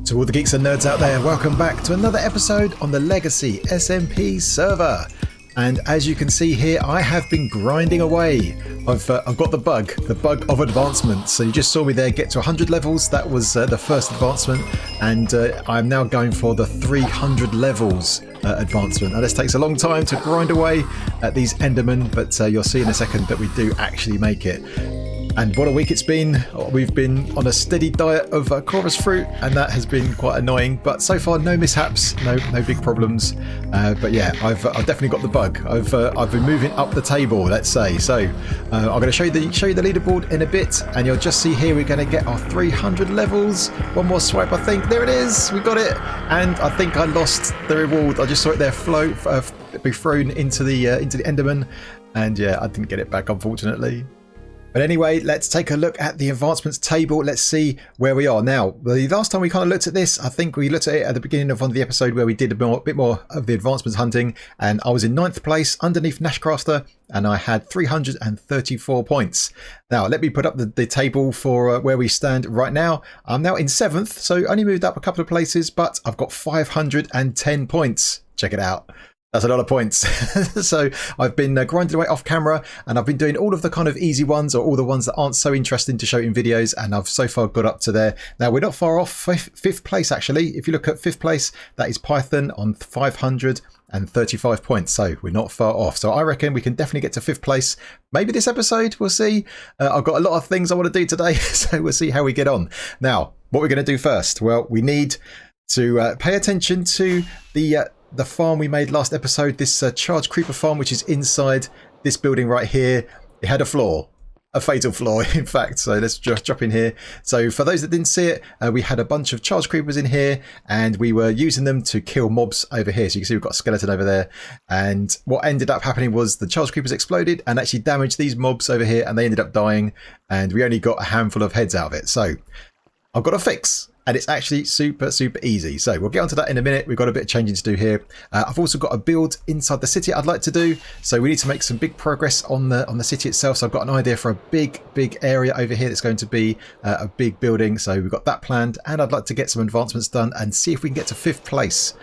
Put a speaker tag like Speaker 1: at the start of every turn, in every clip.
Speaker 1: To all the geeks and nerds out there, welcome back to another episode on the Legacy SMP server. And as you can see here, I have been grinding away. I've got the bug of advancement. So you just saw me there get to 100 levels. That was the first advancement, and I'm now going for the 300 levels advancement. Now this takes a long time to grind away at these Endermen, but you'll see in a second that we do actually make it. And what a week it's been. We've been on a steady diet of chorus fruit, and that has been quite annoying. But so far, no mishaps, no big problems. But yeah, I've definitely got the bug. I've been moving up the table, let's say. So I'm going to show you the leaderboard in a bit, and you'll just see here we're going to get our 300 levels. One more swipe, I think. There it is. We got it. And I think I lost the reward. I just saw it there be thrown into the Enderman, and yeah, I didn't get it back, unfortunately. But anyway, let's take a look at the advancements table. Let's see where we are. Now, the last time we kind of looked at this, I think we looked at it at the beginning of one of the episode where we did a bit more of the advancements hunting, and I was in 9th place underneath Nashcrafter, and I had 334 points. Now, let me put up the table for where we stand right now. I'm now in 7th, so only moved up a couple of places, but I've got 510 points. Check it out. That's a lot of points. So I've been grinding away off camera, and I've been doing all of the kind of easy ones, or all the ones that aren't so interesting to show in videos, and I've so far got up to there. Now we're not far off 5th place actually. If you look at 5th place, that is Python on 535 points, so we're not far off. So I reckon we can definitely get to 5th place. Maybe this episode, we'll see. I've got a lot of things I want to do today, so we'll see how we get on. Now, what we're going to do first? Well, we need to pay attention to the farm we made last episode, this charged creeper farm, which is inside this building right here. It had a flaw, a fatal flaw, in fact. So let's just drop in here. So for those that didn't see it, we had a bunch of charged creepers in here, and we were using them to kill mobs over here. So you can see we've got a skeleton over there. And what ended up happening was the charged creepers exploded and actually damaged these mobs over here, and they ended up dying. And we only got a handful of heads out of it. So I've got a fix. And it's actually super easy. So we'll get onto that in a minute. We've got a bit of changing to do here. I've also got a build inside the city I'd like to do. So we need to make some big progress on the city itself. So I've got an idea for a big area over here that's going to be a big building. So we've got that planned, and I'd like to get some advancements done and see if we can get to 5th place.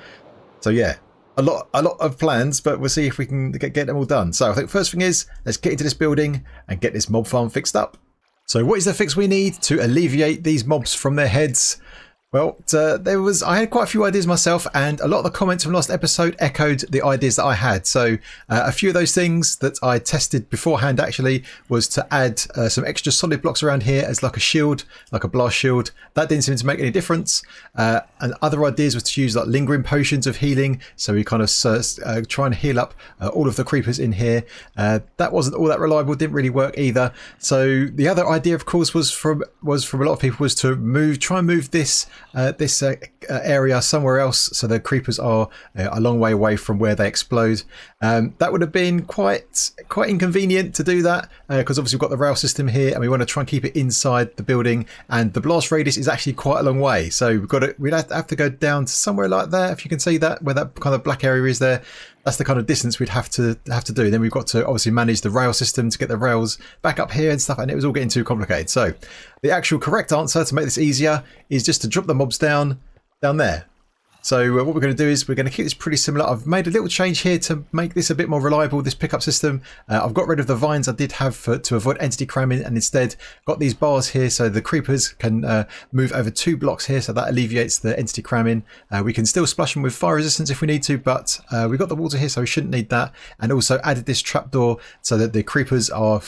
Speaker 1: So yeah, a lot of plans, but we'll see if we can get them all done. So I think first thing is, let's get into this building and get this mob farm fixed up. So what is the fix we need to alleviate these mobs from their heads? Well, I had quite a few ideas myself, and a lot of the comments from last episode echoed the ideas that I had. So a few of those things that I tested beforehand actually was to add some extra solid blocks around here as like a shield, like a blast shield. That didn't seem to make any difference. And other ideas was to use like lingering potions of healing. So we kind of try and heal up all of the creepers in here. That wasn't all that reliable, didn't really work either. So the other idea, of course, was from a lot of people, was to try and move this area somewhere else, so the creepers are a long way away from where they explode. That would have been quite inconvenient to do that, because obviously we've got the rail system here, and we want to try and keep it inside the building, and the blast radius is actually quite a long way. So we'd have to go down to somewhere like there, if you can see that, where that kind of black area is there. That's the kind of distance we'd have to do. Then we've got to obviously manage the rail system to get the rails back up here and stuff, and it was all getting too complicated. So the actual correct answer to make this easier is just to drop the mobs down there. So what we're going to do is we're going to keep this pretty similar. I've made a little change here to make this a bit more reliable, this pickup system. I've got rid of the vines I did have to avoid entity cramming, and instead got these bars here so the creepers can move over 2 blocks here, so that alleviates the entity cramming. We can still splash them with fire resistance if we need to, but we've got the water here, so we shouldn't need that. And also added this trapdoor so that the creepers are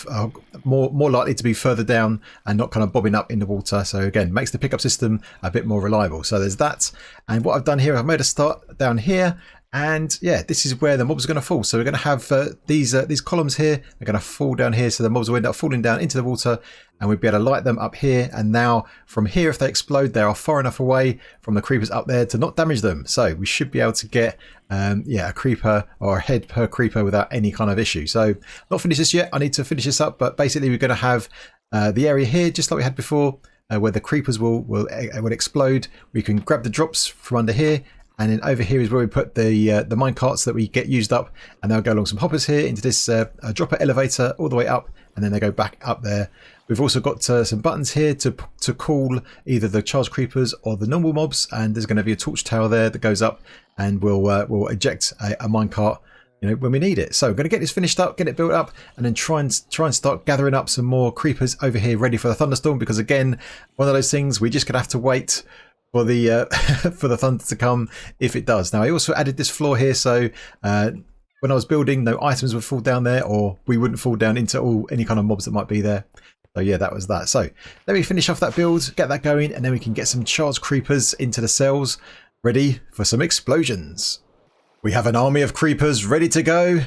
Speaker 1: more likely to be further down and not kind of bobbing up in the water. So again, makes the pickup system a bit more reliable. So there's that. And what I've done here, I've made a start down here, and yeah, this is where the mobs are going to fall. So we're going to have these columns here are going to fall down here, so the mobs will end up falling down into the water, and we'll be able to light them up here. And now from here, if they explode, they are far enough away from the creepers up there to not damage them. So we should be able to get a creeper or a head per creeper without any kind of issue. So not finished this yet, I need to finish this up, but basically we're going to have the area here just like we had before, where the creepers will explode. We can grab the drops from under here, and then over here is where we put the mine carts that we get used up, and they'll go along some hoppers here into this dropper elevator all the way up, and then they go back up there We've also got some buttons here to call either the charged creepers or the normal mobs, and there's going to be a torch tower there that goes up and we'll eject a minecart, you know, when we need it. So I'm going to get this finished up, get it built up, and then try and start gathering up some more creepers over here ready for the thunderstorm, because again, one of those things we're just going to have to wait for the for the thunder to come if it does. Now I also added this floor here, so when I was building, no items would fall down there, or we wouldn't fall down into any kind of mobs that might be there. So yeah, that was that. So let me finish off that build, get that going, and then we can get some charged creepers into the cells, ready for some explosions. We have an army of creepers ready to go.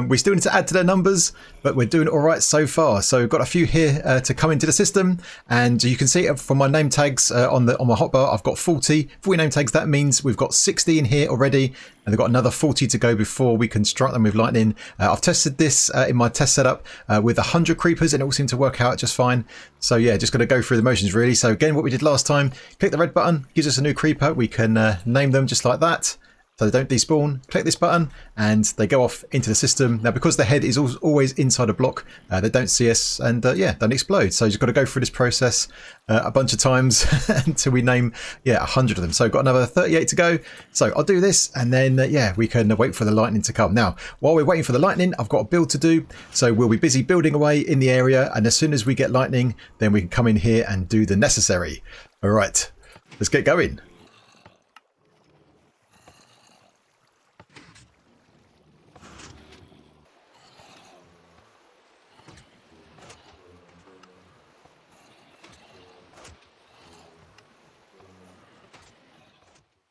Speaker 1: We still need to add to their numbers, but we're doing all right so far. So we've got a few here to come into the system, and you can see it from my name tags on my hotbar. I've got 40 name tags. That means we've got 60 in here already, and they've got another 40 to go before we can strike them with lightning. I've tested this in my test setup with 100 creepers, and it all seemed to work out just fine. So yeah, just going to go through the motions really. So again, what we did last time, click the red button, gives us a new creeper. We can name them just like that, so they don't despawn. Click this button and they go off into the system. Now because the head is always inside a block, they don't see us, and yeah, don't explode. So you've got to go through this process a bunch of times until we name 100 of them. So got another 38 to go. So I'll do this, and then yeah, we can wait for the lightning to come. Now while we're waiting for the lightning, I've got a build to do, so we'll be busy building away in the area, and as soon as we get lightning, then we can come in here and do the necessary. All right, let's get going.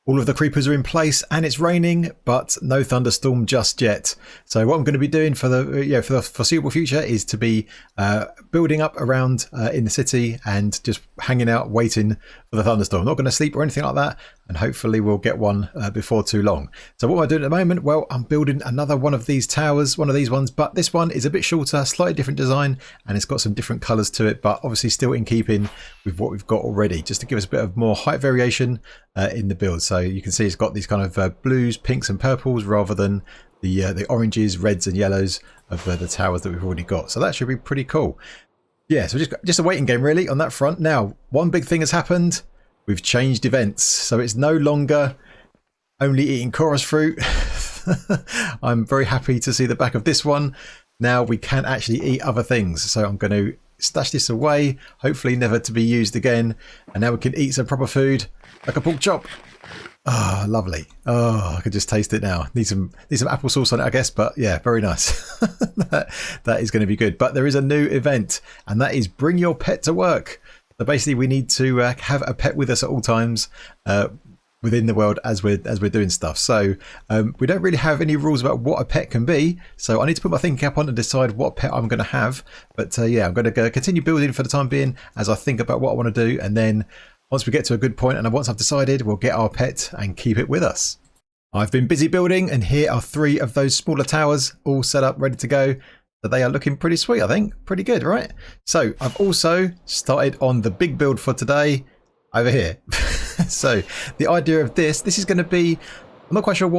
Speaker 1: All of the creepers are in place and it's raining, but no thunderstorm just yet. So what I'm going to be doing for the foreseeable future is to be building up around in the city and just hanging out waiting for the thunderstorm. I'm not going to sleep or anything like that, and hopefully we'll get one before too long. So what am I doing at the moment? Well, I'm building another one of these towers, one of these ones, but this one is a bit shorter, slightly different design, and it's got some different colors to it, but obviously still in keeping with what we've got already, just to give us a bit of more height variation in the build. So you can see it's got these kind of blues, pinks and purples rather than the oranges, reds and yellows of the towers that we've already got. So that should be pretty cool. Yeah, so just a waiting game really on that front. Now, one big thing has happened. We've changed events. So it's no longer only eating chorus fruit. I'm very happy to see the back of this one. Now we can actually eat other things. So I'm going to stash this away, hopefully never to be used again. And now we can eat some proper food, like a pork chop. Oh, lovely. Oh, I can just taste it now. Need some applesauce on it, I guess, but yeah, very nice. that is going to be good. But there is a new event, and that is bring your pet to work. So basically we need to have a pet with us at all times within the world as we're doing stuff. So we don't really have any rules about what a pet can be. So I need to put my thinking cap on and decide what pet I'm going to have. But yeah, I'm going to continue building for the time being as I think about what I want to do. And then once we get to a good point, and once I've decided, we'll get our pet and keep it with us. I've been busy building, and here are 3 of those smaller towers all set up, ready to go. So they are looking pretty sweet, I think. Pretty good, right? So I've also started on the big build for today over here. So the idea of this is going to be, I'm not quite sure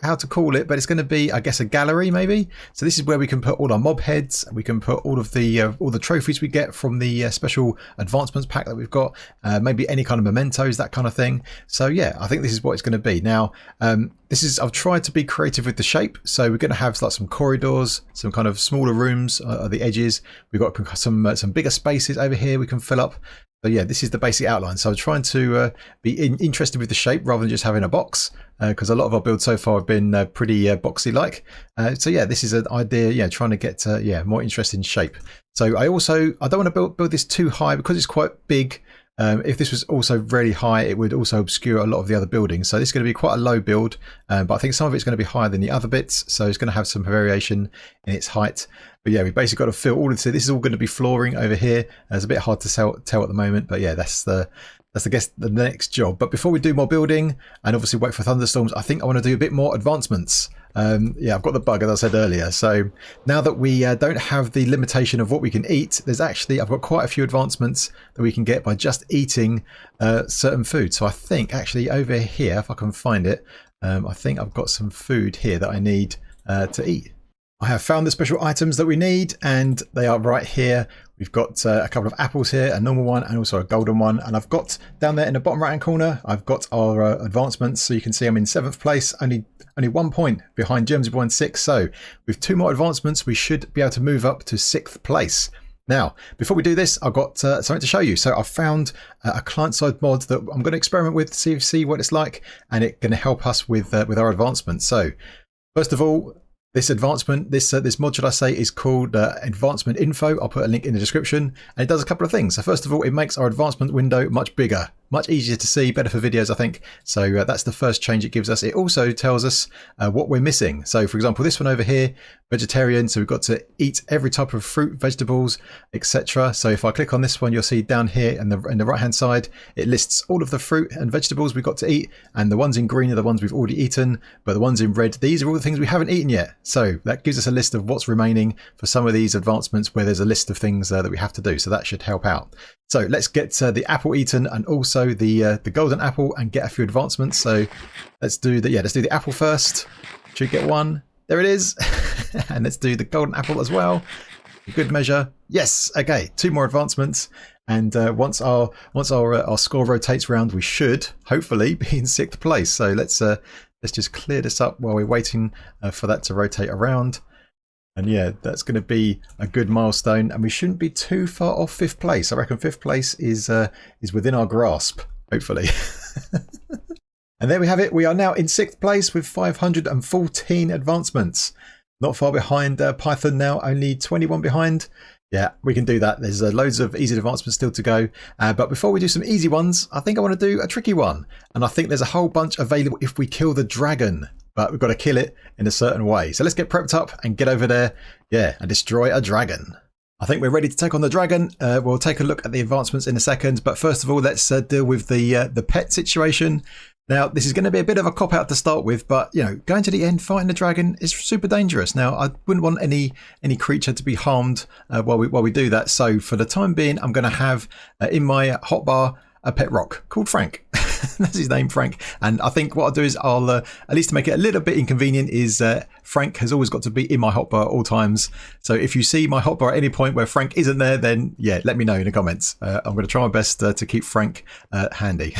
Speaker 1: how to call it, but it's going to be, I guess, a gallery maybe. So this is where we can put all our mob heads. We can put all of the trophies we get from the special advancements pack that we've got. Maybe any kind of mementos, that kind of thing. So yeah, I think this is what it's going to be. Now, I've tried to be creative with the shape. So we're going to have like some corridors, some kind of smaller rooms at the edges. We've got some bigger spaces over here we can fill up. So yeah, this is the basic outline. So I'm trying to be interested with the shape rather than just having a box, because a lot of our builds so far have been pretty boxy like. So yeah, this is an idea, yeah, trying to get more interesting shape. So I don't want to build this too high because it's quite big. If this was also really high, it would also obscure a lot of the other buildings. So this is going to be quite a low build, but I think some of it's going to be higher than the other bits. So it's going to have some variation in its height. But yeah, we basically got to fill all of this. This is all going to be flooring over here. It's a bit hard to tell at the moment, but yeah, that's I guess the next job. But before we do more building and obviously wait for thunderstorms, I think I want to do a bit more advancements. Yeah, I've got the bug, as I said earlier. So now that we don't have the limitation of what we can eat, I've got quite a few advancements that we can get by just eating certain food. So I think actually over here, if I can find it, I think I've got some food here that I need to eat. I have found the special items that we need, and they are right here. We've got a couple of apples here, a normal one and also a golden one. And I've got down there in the bottom right hand corner, I've got our advancements. So you can see I'm in 7th place, only 1 point behind Germsy Boy in 6th. So with 2 more advancements, we should be able to move up to 6th place. Now, before we do this, I've got something to show you. So I've found a client-side mod that I'm going to experiment with, see what it's like, and it's going to help us with our advancement. So first of all, this advancement, this mod, should I say, is called Advancement Info. I'll put a link in the description, and it does a couple of things. So first of all, it makes our advancement window much bigger, much easier to see, better for videos, I think. So that's the first change it gives us. It also tells us what we're missing. So for example, this one over here, vegetarian. So we've got to eat every type of fruit, vegetables, etc. So if I click on this one, you'll see down here in the right hand side, it lists all of the fruit and vegetables we've got to eat. And the ones in green are the ones we've already eaten, but the ones in red, these are all the things we haven't eaten yet. So that gives us a list of what's remaining for some of these advancements where there's a list of things that we have to do. So that should help out. So let's get the apple eaten and also the golden apple and get a few advancements. So let's do the apple first. Should get one. There it is. And let's do the golden apple as well. Good measure. Yes. Okay. 2 more advancements. And once our score rotates around, we should hopefully be in 6th place. So let's just clear this up while we're waiting for that to rotate around. And yeah, that's going to be a good milestone, and we shouldn't be too far off 5th place. I reckon 5th place is within our grasp, hopefully. And there we have it. We are now in 6th place with 514 advancements. Not far behind Python now, only 21 behind. Yeah, we can do that. There's loads of easy advancements still to go. But before we do some easy ones, I think I want to do a tricky one. And I think there's a whole bunch available if we kill the dragon. But we've got to kill it in a certain way. So let's get prepped up and get over there, and destroy a dragon. I think we're ready to take on the dragon. We'll take a look at the advancements in a second. But first of all, let's deal with the pet situation. Now, this is going to be a bit of a cop-out to start with, but, going to the end, fighting the dragon is super dangerous. Now, I wouldn't want any creature to be harmed while we do that. So for the time being, I'm going to have in my hotbar a pet rock called Frank. That's his name, Frank. And I think what I'll do is I'll, at least to make it a little bit inconvenient, is Frank has always got to be in my hotbar at all times. So if you see my hotbar at any point where Frank isn't there, then yeah, let me know in the comments. I'm going to try my best to keep Frank handy.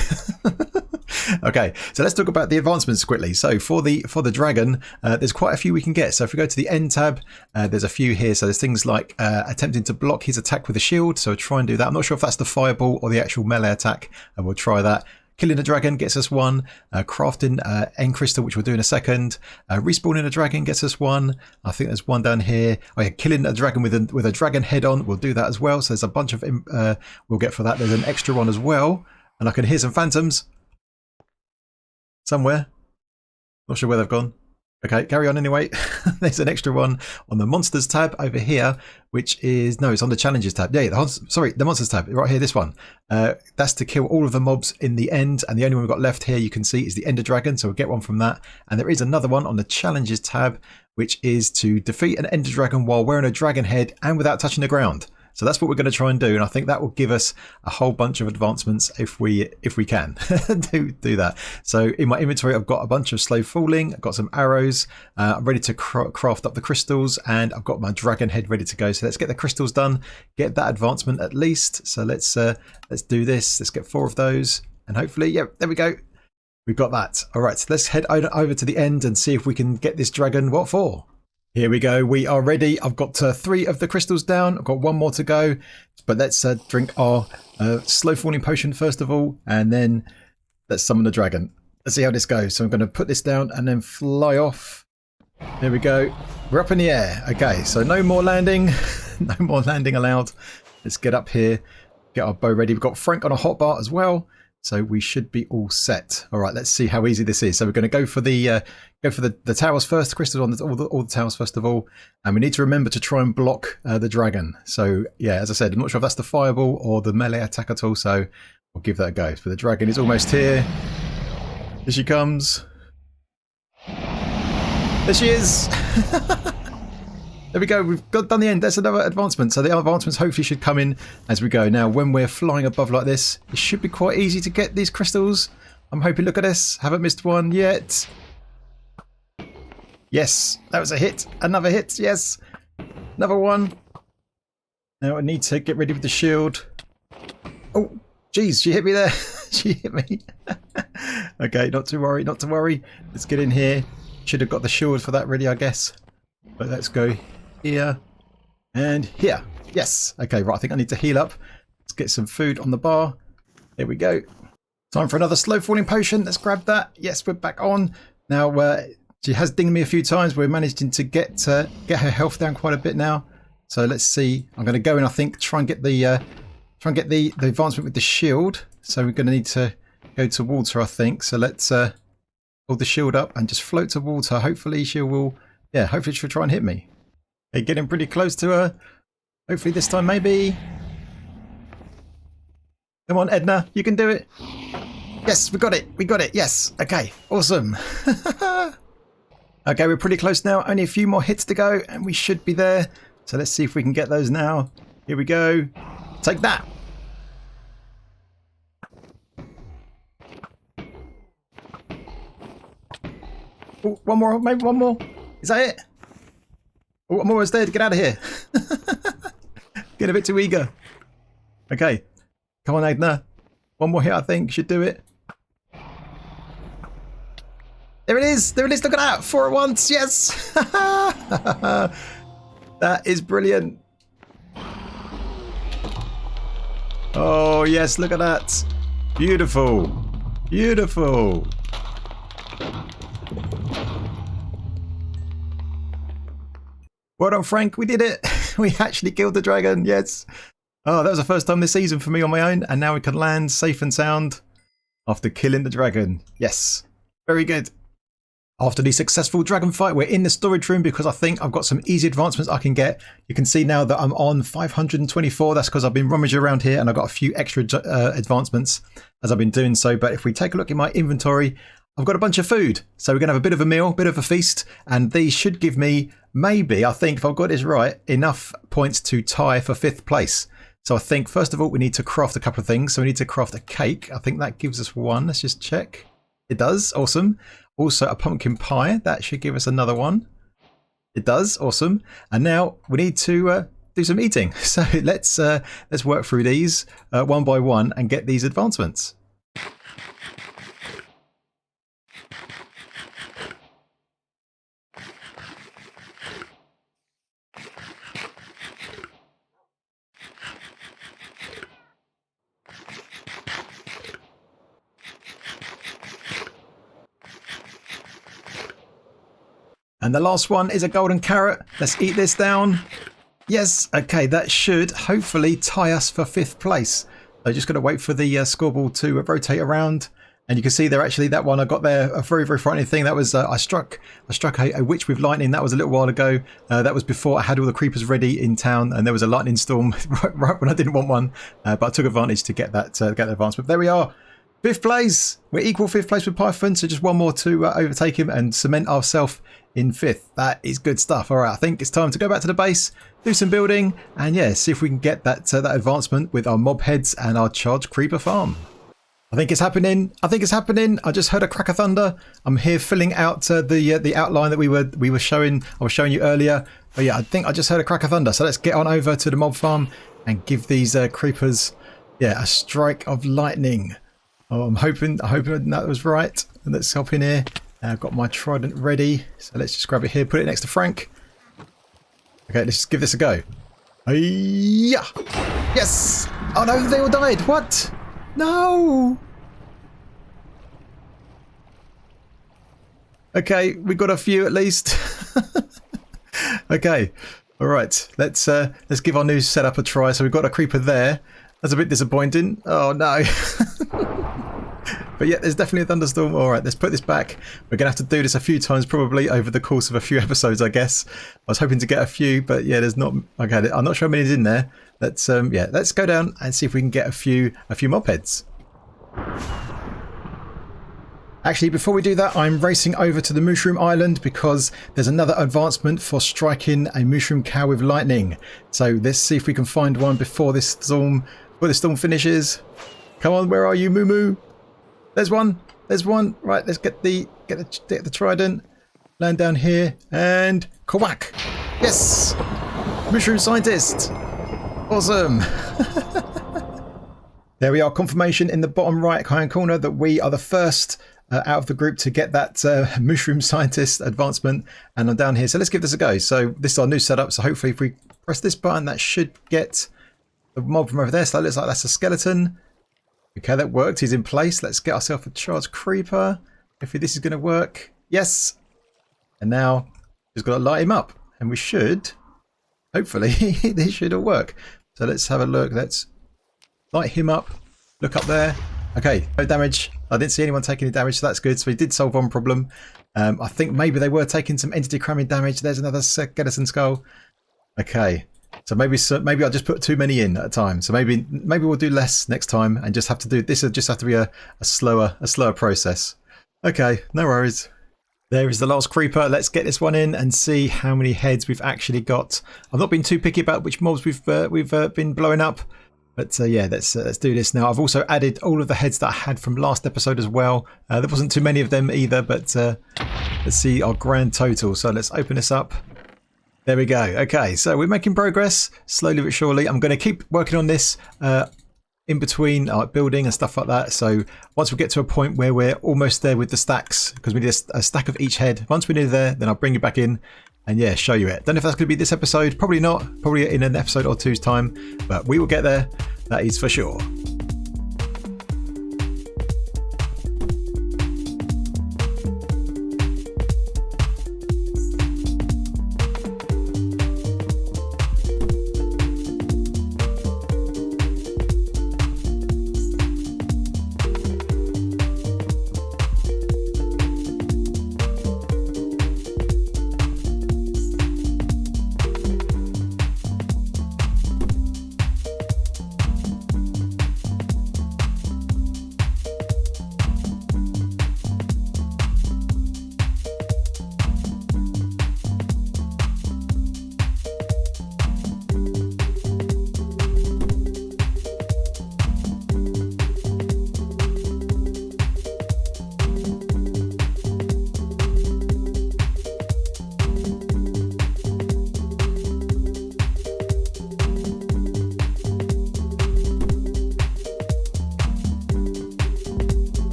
Speaker 1: Okay, so let's talk about the advancements quickly. So for the dragon, there's quite a few we can get. So if we go to the end tab, there's a few here. So there's things like attempting to block his attack with a shield. So try and do that. I'm not sure if that's the fireball or the actual melee attack, and we'll try that. Killing a dragon gets us 1. Crafting end crystal, which we'll do in a second. Respawning a dragon gets us 1. I think there's 1 down here. Oh yeah, killing a dragon with a dragon head on. We'll do that as well. So there's a bunch of we'll get for that. There's an extra one as well, and I can hear some phantoms somewhere. Not sure where they've gone. Okay, carry on anyway. There's an extra one on the monsters tab over here, which is, no, it's on the challenges tab. Yeah, the monsters tab right here, this one. That's to kill all of the mobs in the end, and the only one we've got left here you can see is the Ender Dragon, so we'll get one from that. And there is another one on the challenges tab, which is to defeat an Ender Dragon while wearing a dragon head and without touching the ground. So that's what we're going to try and do, and I think that will give us a whole bunch of advancements if we can do that. So in my inventory, I've got a bunch of slow falling. I've got some arrows. I'm ready to craft up the crystals, and I've got my dragon head ready to go. So let's get the crystals done, get that advancement at least. So let's do this. Let's get 4 of those, and hopefully, yeah, there we go. We've got that. All right, so let's head over to the end and see if we can get this dragon. What for? Here we go. We are ready. I've got 3 of the crystals down. I've got 1 more to go. But let's drink our slow falling potion first of all, and then let's summon the dragon. Let's see how this goes. So I'm going to put this down and then fly off. There we go. We're up in the air. Okay, so no more landing. No more landing allowed. Let's get up here, get our bow ready. We've got Frank on a hotbar as well, so we should be all set. All right, let's see how easy this is. So we're going to go for the towers first, the crystals on all the towers first of all, and we need to remember to try and block the dragon. So yeah, as I said, I'm not sure if that's the fireball or the melee attack at all, so we'll give that a go. But the dragon is almost here. Here she comes. There she is. There we go. We've done the end. That's another advancement. So the advancements hopefully should come in as we go. Now, when we're flying above like this, it should be quite easy to get these crystals. I'm hoping. Look at this. Haven't missed one yet. Yes, that was a hit. Another hit. Yes. Another one. Now I need to get ready with the shield. Oh, geez, she hit me there. She hit me. Okay, not to worry, not to worry. Let's get in here. Should have got the shield for that ready, I guess. But let's go here and here. Yes. Okay, right. I think I need to heal up. Let's get some food on the bar. There we go. Time for another slow falling potion. Let's grab that. Yes, we're back on. Now, she has dinged me a few times. We're managing to get her health down quite a bit now. So let's see. I'm going to go in, I think, try and get the advancement with the shield. So we're going to need to go to water, I think. So let's hold the shield up and just float to water. Hopefully hopefully she'll try and hit me. Okay, getting pretty close to her. Hopefully this time, maybe. Come on, Edna, you can do it. Yes, we got it. We got it. Yes. Okay, awesome. Okay, we're pretty close now. Only a few more hits to go and we should be there. So let's see if we can get those now. Here we go. Take that. Oh, one more, maybe one more. Is that it? Oh, I'm almost there to get out of here. Getting a bit too eager. Okay. Come on, Edna. One more hit, I think. Should do it. There it is. There it is. Look at that. 4 at once. Yes. That is brilliant. Oh, yes. Look at that. Beautiful. Beautiful. Well done, Frank. We did it. We actually killed the dragon. Yes. Oh, that was the first time this season for me on my own. And now we can land safe and sound after killing the dragon. Yes. Very good. After the successful dragon fight, we're in the storage room because I think I've got some easy advancements I can get. You can see now that I'm on 524. That's because I've been rummaging around here and I've got a few extra advancements as I've been doing so. But if we take a look in my inventory, I've got a bunch of food. So we're going to have a bit of a meal, bit of a feast. And these should give me, maybe, I think, if I've got this right, enough points to tie for 5th place. So I think, first of all, we need to craft a couple of things. So we need to craft a cake. I think that gives us 1. Let's just check. It does. Awesome. Also a pumpkin pie. That should give us another 1. It does. Awesome. And now we need to do some eating. So let's work through these one by one and get these advancements. And the last one is a golden carrot. Let's eat this down. Yes, okay, that should hopefully tie us for 5th place. So just got to wait for the scoreboard to rotate around. And you can see there actually that one I got there, a very, very frightening thing. That was, I struck a witch with lightning. That was a little while ago. That was before I had all the creepers ready in town and there was a lightning storm right when I didn't want one. But I took advantage to get that advancement. There we are. 5th place. We're equal 5th place with Python. So just one more to overtake him and cement ourselves in 5th. That is good stuff. All right, I think it's time to go back to the base, do some building, and yeah, see if we can get that advancement with our mob heads and our charged creeper farm. I think it's happening. I think it's happening. I just heard a crack of thunder. I'm here filling out the outline that we were showing. I was showing you earlier. But yeah, I think I just heard a crack of thunder. So let's get on over to the mob farm and give these creepers, yeah, a strike of lightning. Oh, I'm hoping that was right. And let's hop in here. I've got my trident ready, so let's just grab it here, put it next to Frank. Okay, let's just give this a go. Yeah. Yes! Oh no, they all died. What? No! Okay, we got a few at least. Okay, all right. Let's give our new setup a try. So we've got a creeper there. That's a bit disappointing. Oh no. But yeah, there's definitely a thunderstorm. All right, let's put this back. We're going to have to do this a few times probably over the course of a few episodes, I guess. I was hoping to get a few, but yeah, there's not. Okay, I'm not sure how many is in there. Let's let's go down and see if we can get a few mob heads. Actually, before we do that, I'm racing over to the Mushroom Island because there's another advancement for striking a mushroom cow with lightning. So let's see if we can find one before this storm finishes. Come on, where are you, Moo Moo? There's one. There's one. Right, let's get the trident. land down here, and Kawak. Yes! Mushroom scientist! Awesome! There we are, confirmation in the bottom right hand corner that we are the first out of the group to get that mushroom scientist advancement, and I'm down here. So let's give this a go. So this is our new setup, so hopefully if we press this button, that should get the mob from over there. So that looks like that's a skeleton. Okay, that worked. He's in place. Let's get ourselves a charged creeper. Hopefully this is going to work. Yes! And now just got to light him up, and we should, hopefully, this should all work. So let's have a look. Let's light him up. Look up there. Okay, no damage. I didn't see anyone taking any damage, so that's good. So we did solve one problem. I think maybe they were taking some entity cramming damage. There's another skeleton skull. Okay, so maybe I'll just put too many in at a time. So maybe we'll do less next time and just have to do this. Will just have to be a slower process. Okay, no worries. There is the last creeper. Let's get this one in and see how many heads we've actually got. I've not been too picky about which mobs we've been blowing up, but yeah, let's do this now. I've also added all of the heads that I had from last episode as well. There wasn't too many of them either, but let's see our grand total. So let's open this up. There we go. Okay, so we're making progress slowly but surely. I'm going to keep working on this in between building and stuff like that. So once we get to a point where we're almost there with the stacks, because we need a stack of each head, once we're near there, then I'll bring you back in and yeah, show you it. Don't know if that's going to be this episode, probably not, probably in an episode or two's time, but we will get there, that is for sure.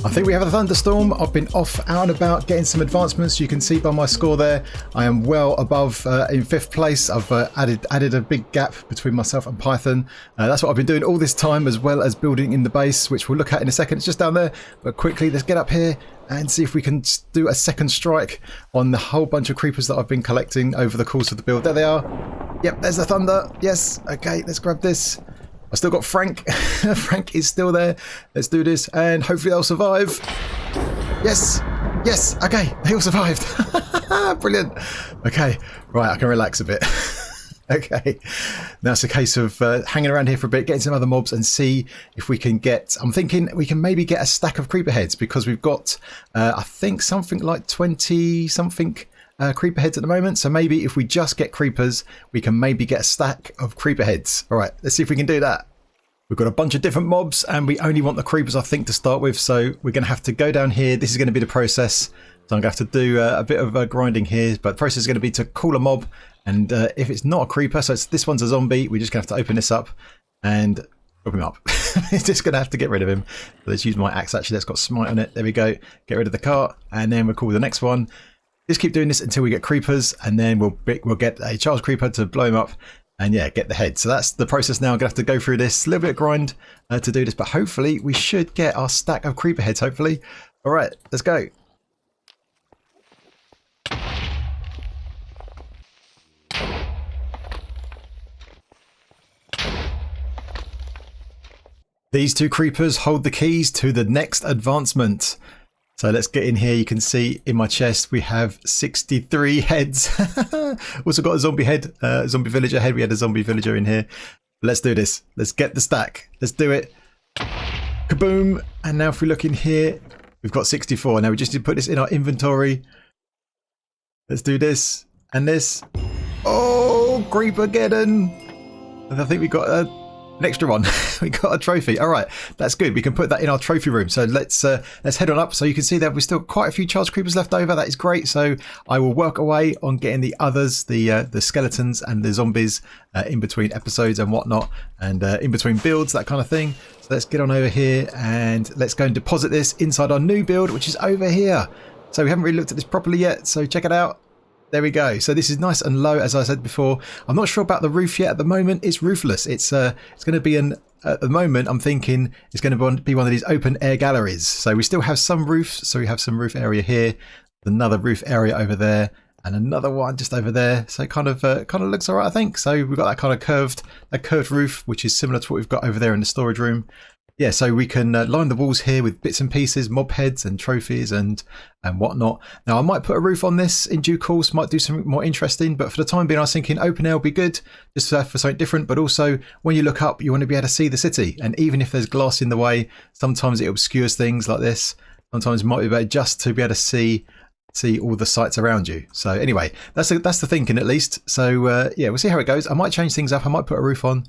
Speaker 1: I think we have a thunderstorm. I've been off out and about getting some advancements. You can see by my score there, I am well above in 5th place. I've added a big gap between myself and Python. That's what I've been doing all this time, as well as building in the base, which we'll look at in a second. It's just down there, but quickly let's get up here and see if we can do a second strike on the whole bunch of creepers that I've been collecting over the course of the build. There they are. Yep, there's the thunder. Yes, okay, let's grab this. I still got Frank. Frank is still there. Let's do this and hopefully they'll survive. Yes, yes, okay, they all survived. Brilliant. Okay, right, I can relax a bit. Okay, now it's a case of hanging around here for a bit, getting some other mobs and see if we can get, I'm thinking we can maybe get a stack of creeper heads, because we've got, I think something like 20 something creeper heads at the moment. So maybe if we just get creepers, we can maybe get a stack of creeper heads. All right, let's see if we can do that. We've got a bunch of different mobs and we only want the creepers, I think, to start with. So we're going to have to go down here. This is going to be the process. So I'm going to have to do a bit of grinding here, but the process is going to be to call a mob. And if it's not a creeper, so this one's a zombie, we're just going to have to open this up and drop him up. It's just going to have to get rid of him. So let's use my axe, actually. That's got smite on it. There we go. Get rid of the cart. And then we'll call the next one. Just keep doing this until we get creepers, and then we'll get a charged creeper to blow him up. and yeah, get the head. So that's the process now. I'm going to have to go through this, a little bit of grind to do this, but hopefully we should get our stack of creeper heads, hopefully. All right, let's go. These 2 creepers hold the keys to the next advancement. So let's get in here. You can see in my chest we have 63 heads. Also got a zombie head, zombie villager head. We had a zombie villager in here. Let's do this. Let's get the stack. Let's do it. Kaboom. And now if we look in here, we've got 64. Now we just need to put this in our inventory. Let's do this and this. Oh, Creepergeddon. And I think we got an extra one. We got a trophy. All right, that's good. We can put that in our trophy room. So let's head on up. So you can see that we've still got quite a few charged creepers left over. That is great. So I will work away on getting the others, the skeletons and the zombies in between episodes and whatnot, and in between builds, that kind of thing. So let's get on over here and let's go and deposit this inside our new build, which is over here. So we haven't really looked at this properly yet. So check it out. There we go. So this is nice and low, as I said before. I'm not sure about the roof yet. At the moment, it's roofless. It's going to be at the moment, I'm thinking it's going to be one of these open air galleries. So we still have some roofs. So we have some roof area here, another roof area over there, and another one just over there. So it kind of looks all right, I think. So we've got that kind of curved roof, which is similar to what we've got over there in the storage room. Yeah, so we can line the walls here with bits and pieces, mob heads and trophies and whatnot. Now, I might put a roof on this in due course, might do something more interesting, but for the time being, I was thinking open air will be good, just for something different. But also, when you look up, you want to be able to see the city. And even if there's glass in the way, sometimes it obscures things like this. Sometimes it might be better just to be able to see all the sights around you. So anyway, that's the thinking at least. So yeah, we'll see how it goes. I might change things up. I might put a roof on.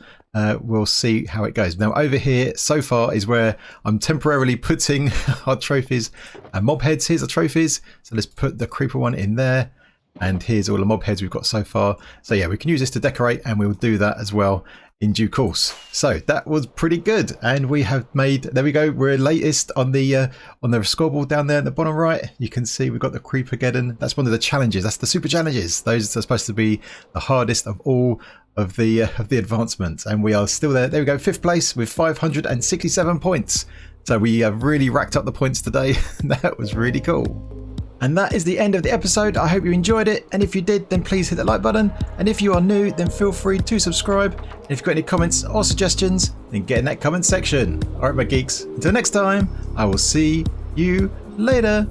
Speaker 1: We'll see how it goes. Now over here so far is where I'm temporarily putting our trophies and mob heads. Here's the trophies. So let's put the creeper one in there. And here's all the mob heads we've got so far. So yeah, we can use this to decorate, and we'll do that as well in due course. So that was pretty good, and we have made, there we go, we're latest on the scoreboard down there at the bottom right. You can see we've got the Creepergeddon. That's one of the challenges. That's the super challenges. Those are supposed to be the hardest of all of the advancements, and we are still there. There we go, 5th place with 567 points. So we have really racked up the points today. That was really cool. And that is the end of the episode. I hope you enjoyed it, and if you did, then please hit that like button, and if you are new, then feel free to subscribe, and if you've got any comments or suggestions, then get in that comment section. Alright my geeks, until next time, I will see you later.